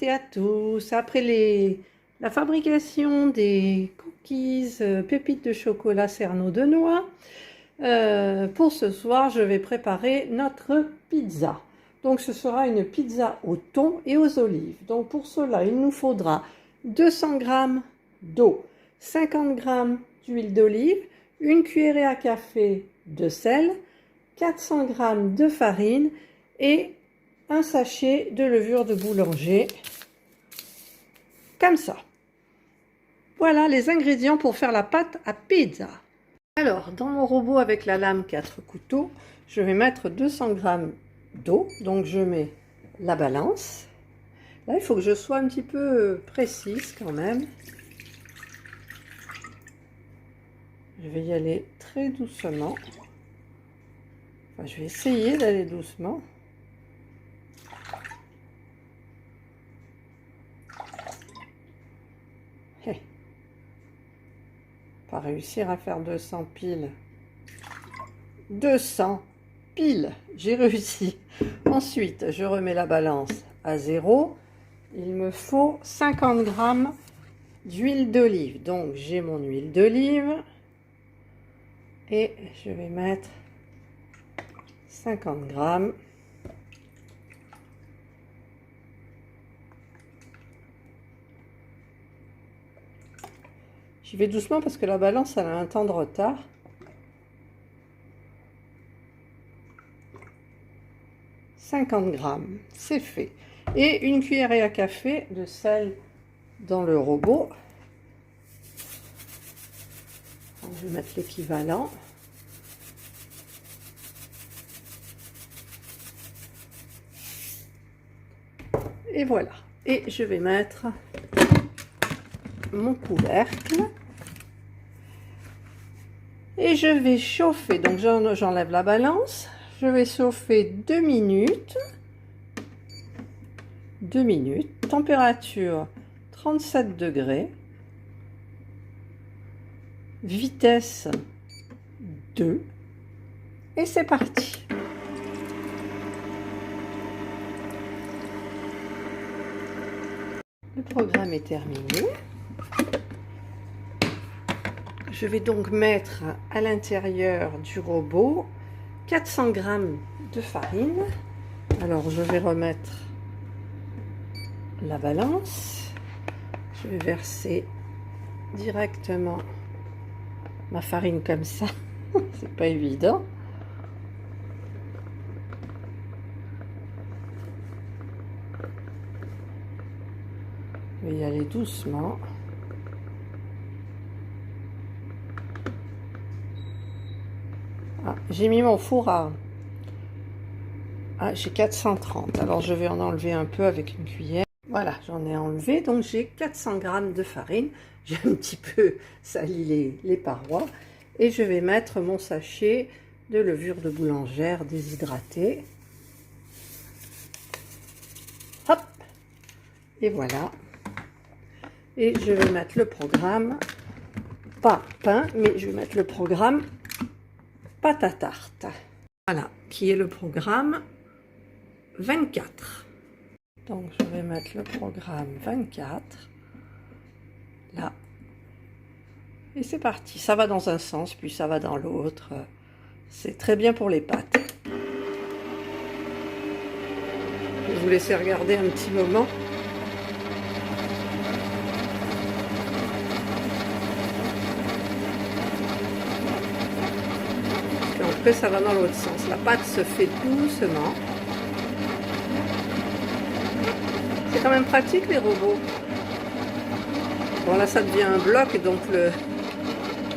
et à tous. Après la fabrication des cookies pépites de chocolat Cerno de noix, pour ce soir, je vais préparer notre pizza. Donc ce sera une pizza au thon et aux olives. Donc pour cela, il nous faudra 200 g d'eau, 50 g d'huile d'olive, une cuillerée à café de sel, 400 g de farine et un sachet de levure de boulanger, comme ça. Voilà les ingrédients pour faire la pâte à pizza. Alors, dans mon robot avec la lame 4 couteaux, je vais mettre 200 g d'eau. Donc, je mets la balance. Là, il faut que je sois un petit peu précise quand même. Je vais y aller très doucement. Enfin, je vais essayer d'aller doucement. Hey. Pas réussir à faire 200 piles. 200 piles, j'ai réussi. Ensuite, je remets la balance à 0. Il me faut 50 g d'huile d'olive. Donc, j'ai mon huile d'olive. Et je vais mettre 50 g. J'y vais doucement parce que la balance elle a un temps de retard. « 50 g, c'est fait. Et une cuillerée à café de sel dans le robot. Je vais mettre l'équivalent. Et voilà. Et je vais mettre mon couvercle. Et je vais chauffer. Donc j'enlève la balance. Je vais chauffer 2 minutes. 2 minutes. Température 37 degrés. Vitesse 2. Et c'est parti. Le programme est terminé. Je vais donc mettre à l'intérieur du robot 400 g de farine. Alors je vais remettre la balance. Je vais verser directement ma farine comme ça. C'est pas évident. Je vais y aller doucement. Ah, j'ai mis mon four à... Ah, j'ai 430. Alors, je vais en enlever un peu avec une cuillère. Voilà, j'en ai enlevé. Donc, j'ai 400 g de farine. J'ai un petit peu sali les parois. Et je vais mettre mon sachet de levure de boulangère déshydratée. Hop! Et voilà. Et je vais mettre le programme, pas pain, mais je vais mettre le programme pâte à tarte. Voilà, qui est le programme 24. Donc, je vais mettre le programme 24, là. Et c'est parti. Ça va dans un sens, puis ça va dans l'autre. C'est très bien pour les pâtes. Je vais vous laisser regarder un petit moment. Après, ça va dans l'autre sens. La pâte se fait doucement. C'est quand même pratique, les robots. Bon, là, ça devient un bloc, donc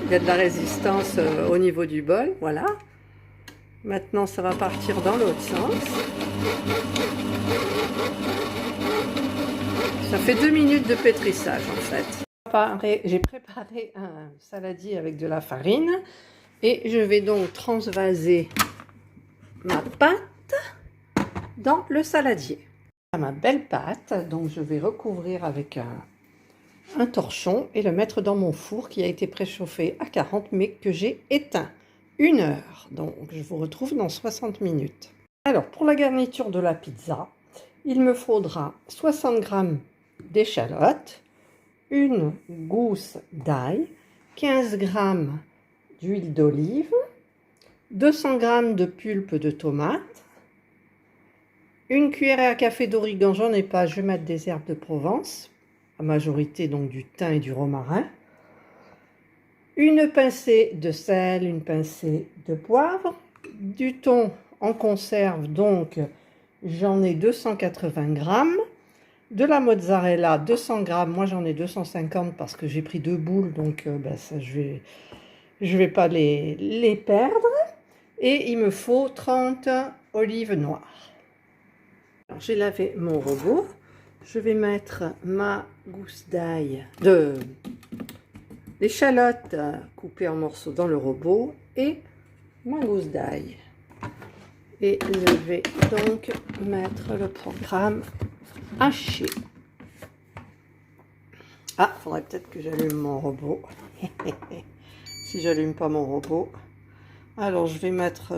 il y a de la résistance au niveau du bol. Voilà. Maintenant, ça va partir dans l'autre sens. Ça fait 2 minutes de pétrissage, en fait. J'ai préparé un saladier avec de la farine. Et je vais donc transvaser ma pâte dans le saladier. Ma belle pâte, donc je vais recouvrir avec un torchon et le mettre dans mon four qui a été préchauffé à 40 mais que j'ai éteint 1 heure. Donc je vous retrouve dans 60 minutes. Alors pour la garniture de la pizza, il me faudra 60 g d'échalotes, une gousse d'ail, 15 g d'huile d'olive, 200 g de pulpe de tomate, une cuillère à café d'origan, j'en ai pas, je vais mettre des herbes de Provence, la majorité donc du thym et du romarin, une pincée de sel, une pincée de poivre, du thon en conserve, donc j'en ai 280 g, de la mozzarella 200 g, moi j'en ai 250 parce que j'ai pris 2 boules, donc ça, je vais pas les perdre, et il me faut 30 olives noires. J'ai lavé mon robot, je vais mettre ma gousse d'ail, l'échalote coupée en morceaux dans le robot et ma gousse d'ail. Et je vais donc mettre le programme haché. Ah, il faudrait peut-être que j'allume mon robot. Si j'allume pas mon robot. Alors je vais mettre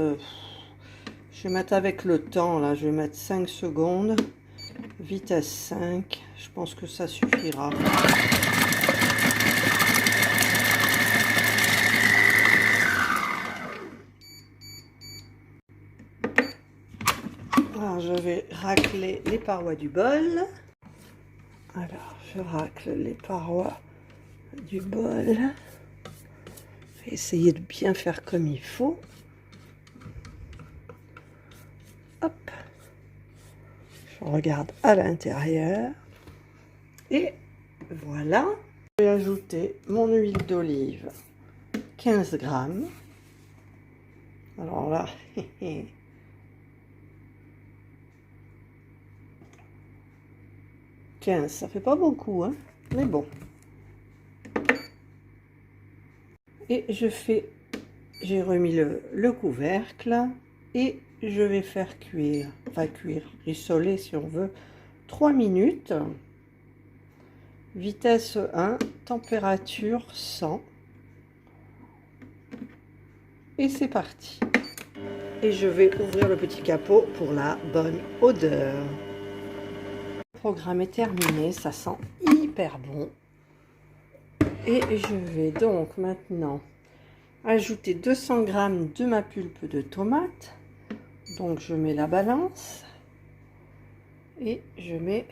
avec le temps, là, je vais mettre 5 secondes. Vitesse 5, je pense que ça suffira. Alors je vais racler les parois du bol. Alors je racle les parois du bol. Je vais essayer de bien faire comme il faut. Hop. Je regarde à l'intérieur. Et voilà. Je vais ajouter mon huile d'olive. 15 g. Alors là, 15, ça fait pas beaucoup, hein, mais bon. Et j'ai remis le couvercle et je vais faire cuire, rissoler si on veut, 3 minutes. Vitesse 1, température 100. Et c'est parti. Et je vais ouvrir le petit capot pour la bonne odeur. Le programme est terminé, ça sent hyper bon. Et je vais donc maintenant ajouter 200 g de ma pulpe de tomate. Donc je mets la balance et je mets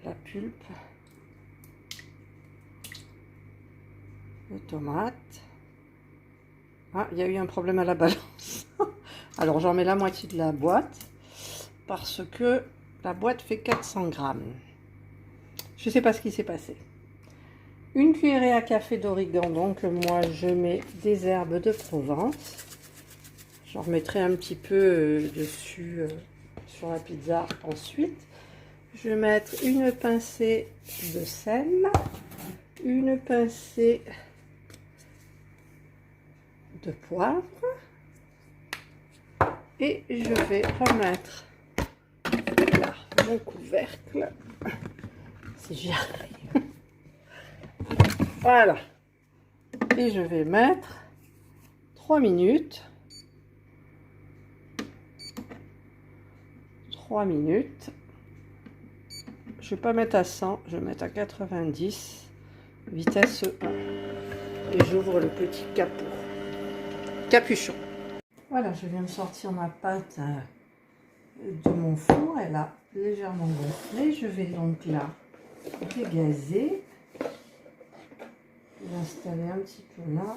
la pulpe de tomate. Ah, il y a eu un problème à la balance. Alors j'en mets la moitié de la boîte parce que la boîte fait 400 g. Je ne sais pas ce qui s'est passé. Une cuillerée à café d'origan, donc moi je mets des herbes de Provence. J'en remettrai un petit peu dessus sur la pizza ensuite. Je vais mettre une pincée de sel, une pincée de poivre et je vais remettre là mon couvercle si j'y arrive. Voilà, et je vais mettre 3 minutes. 3 minutes. Je vais pas mettre à 100, je vais mettre à 90, vitesse 1. Et j'ouvre le petit capuchon. Voilà, je viens de sortir ma pâte de mon four. Elle a légèrement gonflé. Je vais donc la dégazer. L'installer un petit peu là.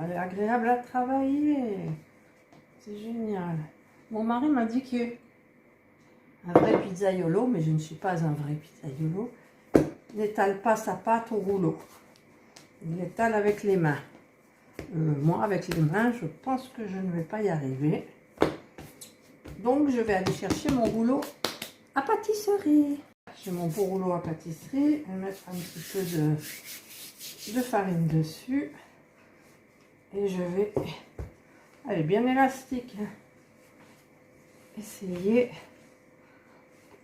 Elle est agréable à travailler. C'est génial. Mon mari m'a dit que un vrai pizzaiolo, mais je ne suis pas un vrai pizzaiolo, n'étale pas sa pâte au rouleau. Il l'étale avec les mains. Moi, avec les mains, je pense que je ne vais pas y arriver. Donc, je vais aller chercher mon rouleau à pâtisserie. J'ai mon beau rouleau à pâtisserie. Je vais mettre un petit peu de farine dessus. Et je vais, elle est bien élastique, essayer,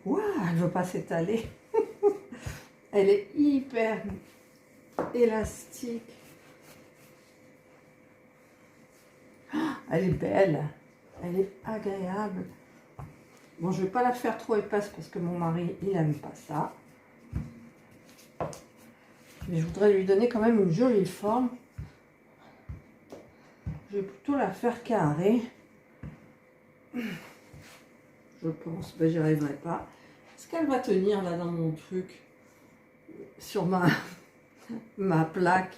Ouah, elle ne veut pas s'étaler. Elle est hyper élastique. Elle est belle. Elle est agréable. Bon, je ne vais pas la faire trop épaisse parce que mon mari, il n'aime pas ça. Mais je voudrais lui donner quand même une jolie forme. Je vais plutôt la faire carrée. Je pense. Ben, j'y arriverai pas. Est-ce qu'elle va tenir là dans mon truc? Sur ma plaque?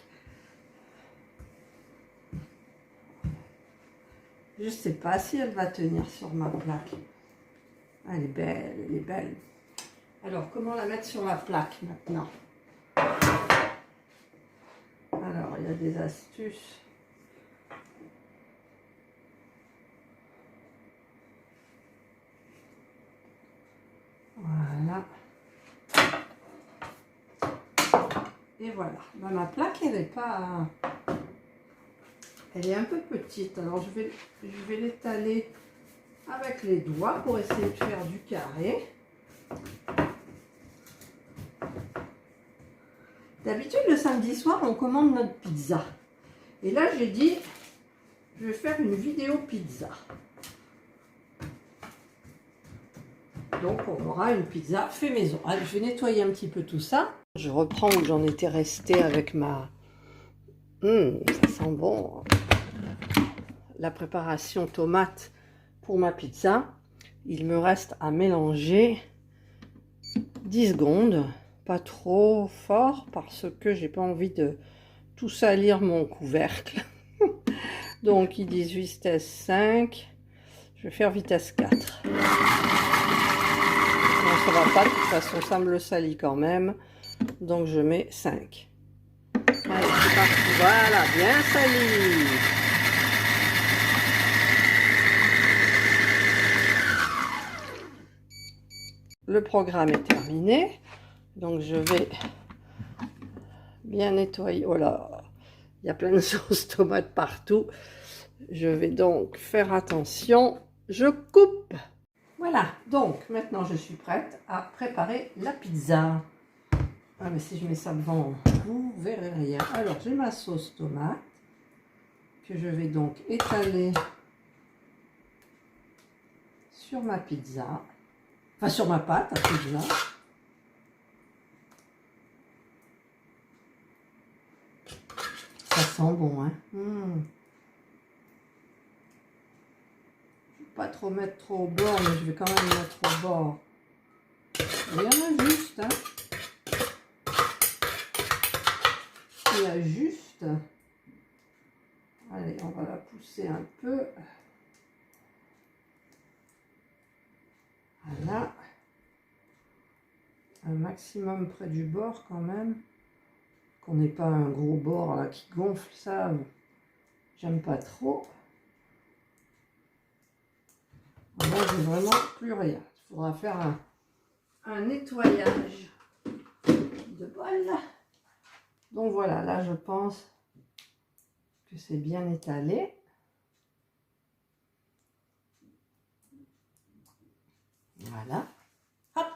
Je ne sais pas si elle va tenir sur ma plaque. Elle est belle, elle est belle. Alors, comment la mettre sur la plaque maintenant? Alors, il y a des astuces. Voilà. Et voilà. Ben, ma plaque, elle n'est pas... Elle est un peu petite. Alors, je vais l'étaler avec les doigts pour essayer de faire du carré. D'habitude, le samedi soir, on commande notre pizza. Et là, j'ai dit, je vais faire une vidéo pizza. Donc, on aura une pizza fait maison. Allez, je vais nettoyer un petit peu tout ça. Je reprends où j'en étais restée avec ma... ça sent bon. La préparation tomate pour ma pizza. Il me reste à mélanger 10 secondes. Pas trop fort parce que j'ai pas envie de tout salir mon couvercle. Donc, ils disent vitesse 5. Je vais faire vitesse 4. Non, ça va pas. De toute façon, ça me le salit quand même. Donc, je mets 5. Allez, c'est parti. Voilà, bien sali. Le programme est terminé. Donc, je vais bien nettoyer. Oh là, il y a plein de sauce tomate partout. Je vais donc faire attention. Je coupe. Voilà, donc maintenant je suis prête à préparer la pizza. Ah, mais si je mets ça devant, vous verrez rien. Alors, j'ai ma sauce tomate que je vais donc étaler sur ma pizza. Enfin, sur ma pâte à pizza. Ça sent bon, hein. Je ne vais pas trop mettre trop au bord, mais je vais quand même mettre au bord. Il y en a juste, hein. Il y a juste. Allez, on va la pousser un peu. Voilà. Un maximum près du bord quand même. Qu'on n'ait pas un gros bord là qui gonfle, ça, j'aime pas trop. Là, j'ai vraiment plus rien. Il faudra faire un nettoyage de bol. Donc voilà, là je pense que c'est bien étalé. Voilà. Hop.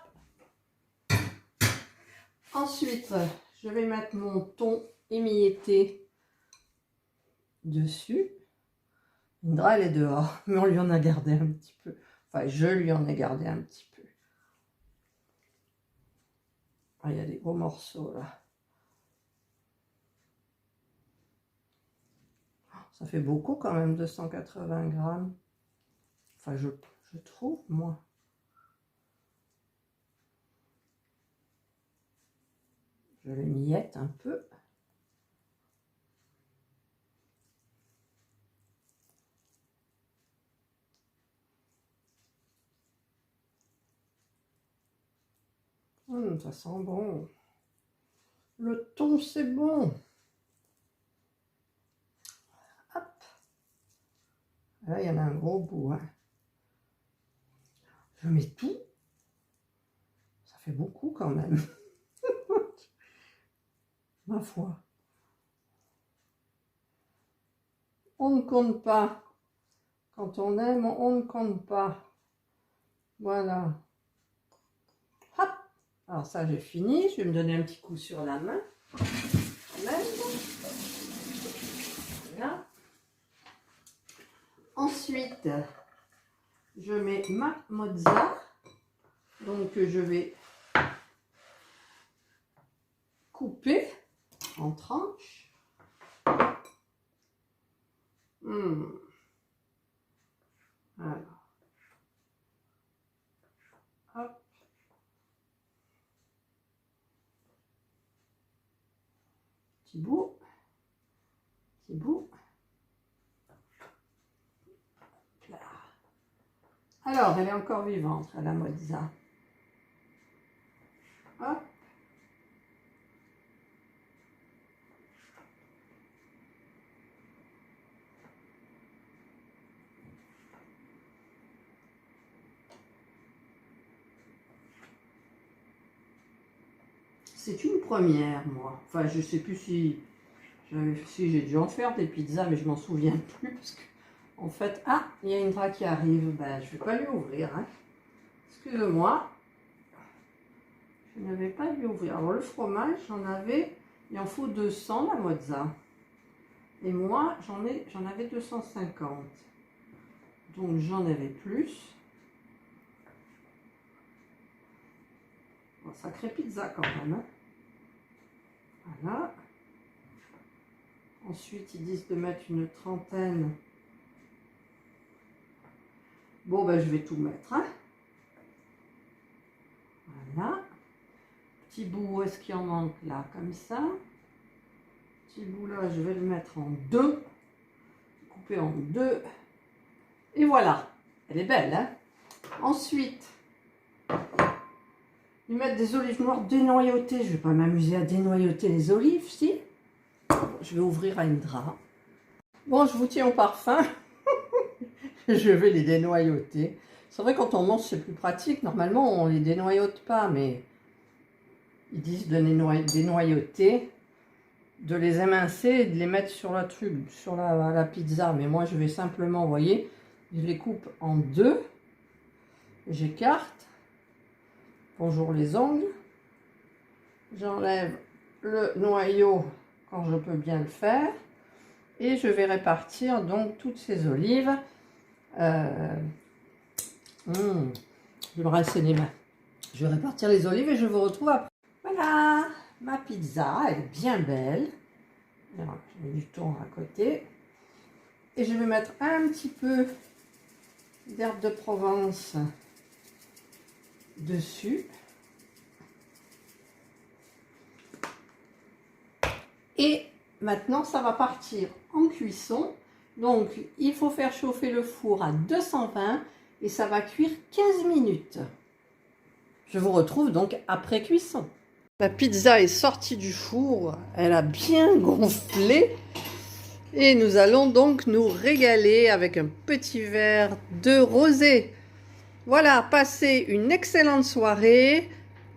Ensuite, je vais mettre mon thon émietté dessus. Indra, elle est dehors, mais on lui en a gardé un petit peu. Enfin, je lui en ai gardé un petit peu. Ah, il y a des gros morceaux là. Ça fait beaucoup quand même, 280 grammes. Enfin, je trouve, moi. Je les miette un peu. Ça sent bon. Le thon, c'est bon. Hop. Là, il y en a un gros bout. Hein. Je mets tout. Ça fait beaucoup quand même. Ma foi. On ne compte pas. Quand on aime, on ne compte pas. Voilà. Alors ça, j'ai fini. Je vais me donner un petit coup sur la main. Voilà. Ensuite, je mets ma mozza. Donc, je vais couper en tranches. Alors. Hop. Petit bout. Petit bout. Là. Alors, elle est encore vivante, la mozza. Hop. C'est une première, moi. Enfin, je sais plus si j'ai dû en faire des pizzas, mais je m'en souviens plus. Parce que, en fait, ah, il y a une Indra qui arrive. Ben, je vais pas lui ouvrir. Hein. Excuse-moi. Je n'avais pas lui ouvrir. Alors, le fromage, j'en avais. Il en faut 200, la mozza. Et moi, j'en avais 250. Donc, j'en avais plus. Bon, sacrée pizza quand même. Hein. Voilà. Ensuite, ils disent de mettre une trentaine. Bon, ben, je vais tout mettre. Hein. Voilà. Petit bout, où est-ce qu'il en manque là? Comme ça. Petit bout là, je vais le mettre en deux. Couper en deux. Et voilà. Elle est belle, hein? Ensuite, ils mettent des olives noires dénoyautées. Je ne vais pas m'amuser à dénoyauter les olives, si. Je vais ouvrir à Indra. Bon, je vous tiens au parfum. Je vais les dénoyauter. C'est vrai, quand on mange, c'est plus pratique. Normalement, on ne les dénoyaute pas, mais ils disent de les dénoyauter, de les émincer et de les mettre sur la truc, sur la pizza. Mais moi, je vais simplement, vous voyez, je les coupe en deux. J'écarte. Bonjour les ongles. J'enlève le noyau quand je peux bien le faire. Et je vais répartir donc toutes ces olives. Je vais me rincer les mains. Je vais répartir les olives et je vous retrouve après. Voilà, ma pizza, elle est bien belle. Alors, je mets du thon à côté. Et je vais mettre un petit peu d'herbe de Provence dessus. Et maintenant, ça va partir en cuisson. Donc, il faut faire chauffer le four à 220 et ça va cuire 15 minutes. Je vous retrouve donc après cuisson. La pizza est sortie du four, elle a bien gonflé. Et nous allons donc nous régaler avec un petit verre de rosé. Voilà, passez une excellente soirée.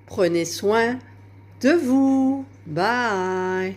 Prenez soin de vous. Bye.